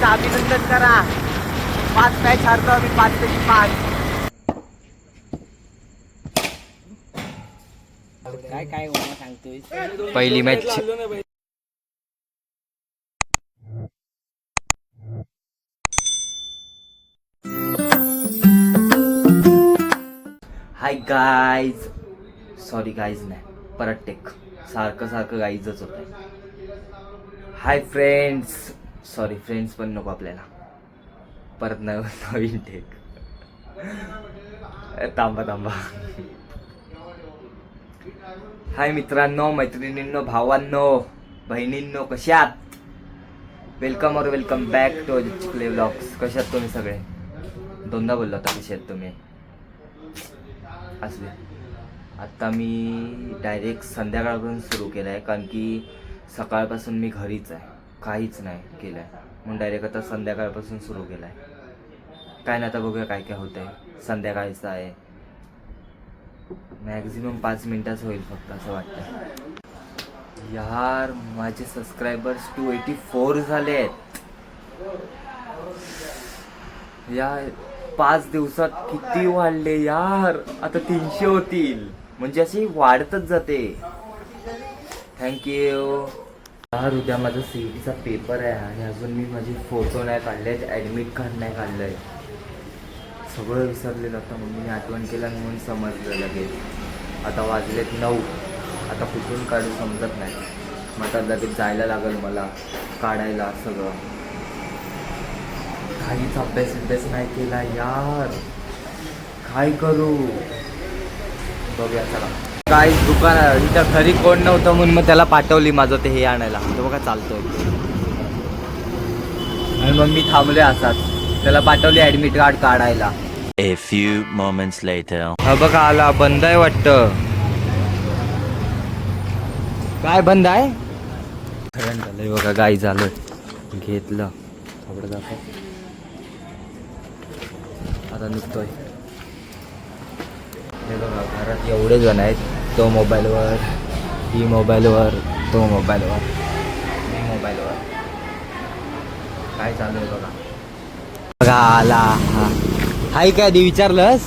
आमचं अभिनंदन करा. 5 मॅच हारतो आम्ही, 5 पैकी 5. काय काय सांगतोय पहिली match. Hi guys, sorry guys नाही, परत टेक. सारखं गाईजच होत आहे. हाय फ्रेंड्स, सॉरी फ्रेंड्स पण नको आपल्याला, परत नवीन टेक. थांबा. हाय मित्रांनो, मैत्रिणींनो, भावांनो, बहिणींनो, कशात? वेलकम और welcome back to Chikhale vlogs. कशात तुम्ही सगळे? दोनदा बोललो होता कशात तुम्ही. असले आता मी डायरेक्ट संध्याकाळपासून सुरू केलं आहे, कारण की सकाळपासून मी घरीच आहे, काहीच नाही केलं आहे, म्हणून डायरेक्ट आता संध्याकाळपासून सुरू केलं आहे. काय ना, आता बघूया काय काय होतं आहे. संध्याकाळचं आहे, मॅक्झिमम 5 मिनिटाचं होईल फक्त, असं वाटतं. यार माझे सबस्क्रायबर्स 284 झाले आहेत यार. 5 दिवसात किती वाढले यार. आता 300 होतील, म्हणजे अशी वाढतच जाते. थँक्यू यार. उद्या माझा CETचा पेपर आहे आणि अजून मी माझे फोटो नाही काढले, ॲडमिट कार्ड नाही काढलं आहे. सगळं विसरलेलं होतं, म्हणून मी आठवण केलं आणि म्हणून समजलं लगेच. आता वाजलेत 9. आता कुठून काढू समजत नाही. मग आता लगेच जायला लागेल मला काढायला सगळं. काहीच अभ्यास नाही केला यार, काय करू. बघूया चला. काही दुकान इथं घरी कोण नव्हतं म्हणून मग त्याला पाठवली माझं ते हे आणायला. तो बघा चालतोय आणि मग मी थांबले असाच, त्याला पाठवली ॲडमिट कार्ड काढायला. A few moments later. हा बघा आला. बंद आहे वाटतं. काय बंद आहे? झालंय बघा, गाई झालं घेतलं थोडं दाखव. आता निघतोय. हे बघा घरात एवढे जण आहेत. तो मोबाईलवर, ही मोबाईलवर, तो मोबाईलवर, मी मोबाईलवर. काय चालू आहे बघा. बघा आला. हाय काय आधी विचारलंस?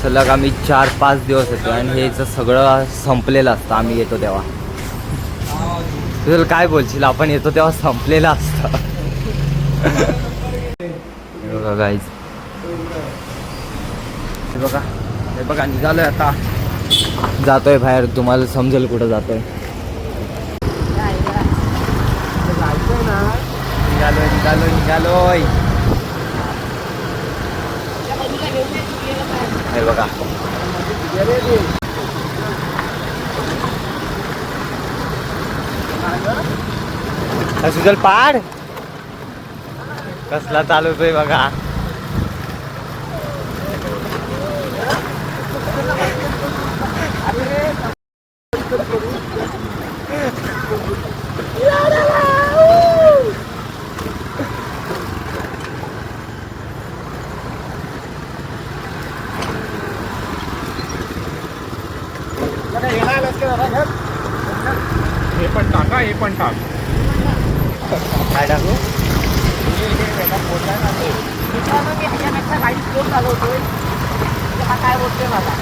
सलग आम्ही 4-5 दिवस येतो आणि हेच सगळं संपलेलं असतं आम्ही येतो तेव्हा. तुला काय बोलशील, आपण येतो तेव्हा संपलेलं असतं. बघा गाईज, हे बघा निघालोय आता. जातोय बाहेर, तुम्हाला समजेल कुठं जातोय. निघालोय. हे बघा सुजल पाड कसला चालवतोय बघा. हे पण टाका, हे पण टाक. काय टाकू? काय बोलतोय माझा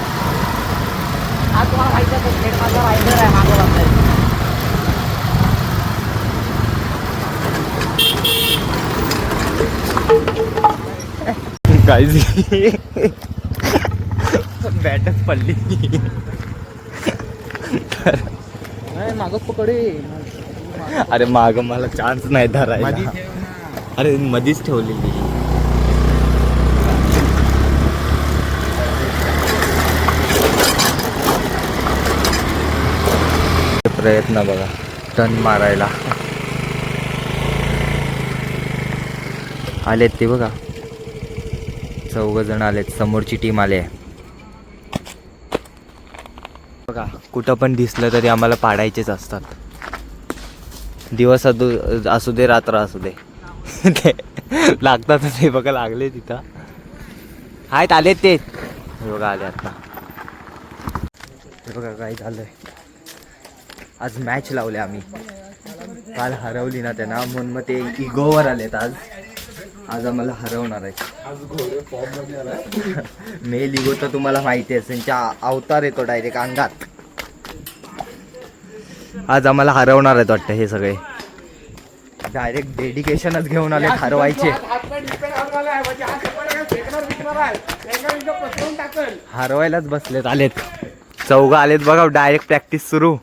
आज तुम्हाला माहिती आहे, माझा रायडर आहे मागं बसलाय. बॅटच पडली. मागं पकडे. अरे माग मला चान्स नाही धरायला. अरे मधीच ठेवलेली. प्रयत्न बघा टर्न मारायला आलेत ते बघा. 4 जण आलेत, समोरची टीम आले बघा. कुठं पण दिसलं तरी आम्हाला पाडायचेच असतात. दिवस असू दे रात्र असू दे. ते लागतात ते बघा, लागले तिथं आहेत. आलेत ते बघा, आले आता. हे बघा काय झालंय. आज मॅच लावले आम्ही. काल हरवली ना त्यांना म्हणून मग ते इगोवर आलेत आज आम्हाला हरवणार आहे. मेल इगो तर तुम्हाला माहिती आहे, त्यांच्या अवतार येतो डायरेक्ट अंगात. आज आम्हाला हरवणार आहेत वाटतं हे सगळे. डायरेक्ट डेडिकेशनच घेऊन आले हरवायचे. हरवायलाच बसलेत आलेत. चौघं आलेत बघा, डायरेक्ट प्रॅक्टिस सुरू.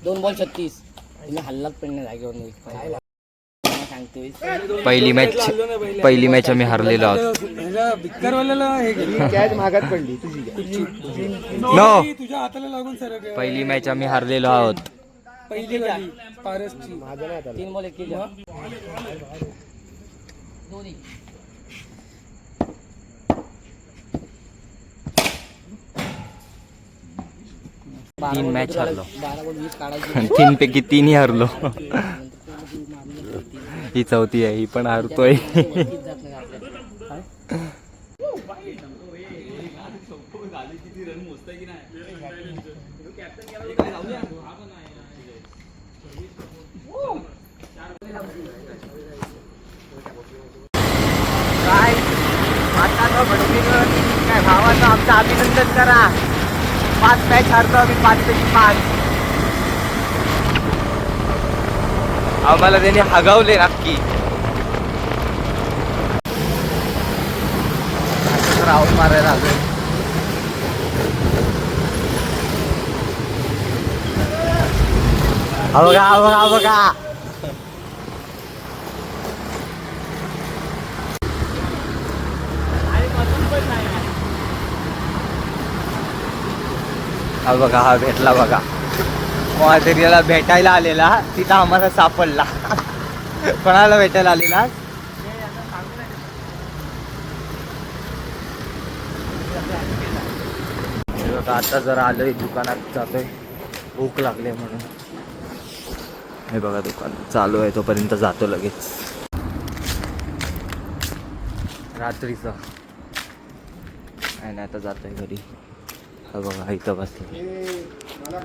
दोन बॉल 36 तुम्ही हल्लाच पण नाही जागेवर नाही सांगतोय. पहिली मॅच आम्ही हरलेलो आहोत. मागात पडली तुझी नो, तुझ्या हाताला लागून सर पहिली मॅच आम्ही हरलेलो आहोत. पहिली वाली पारसची. माझं नाही आता 3 बॉल 1 केली. दोन्ही 3 मॅच हरलो. 12 बॉल 20 काढायची. 3 पैकी 3ही हरलो. ही चौथी आहे, ही पण हरतोय. जात नाही आपल्याला. काय आता काय भावाचं आमचं अभिनंदन करा. 5 मॅच हरतो आम्ही, 5 पैकी 5. आम्हाला त्यांनी हगवले नक्की. राऊंड मारायला लागले. बघा बघा. हा बघा, हा भेटला बघा. कोणातरी याला भेटायला आलेला, तिथं आम्हाला सापडला. कोणाला भेटायला आलेला? बघा, आता जरा आलोय दुकानात, जातोय. भूक लागले म्हणून. हे बघा, दुकान चालू आहे, तोपर्यंत जातो लगेच. रात्रीचं नाही, आता जातोय घरी. हा बघा, इथं बसलो.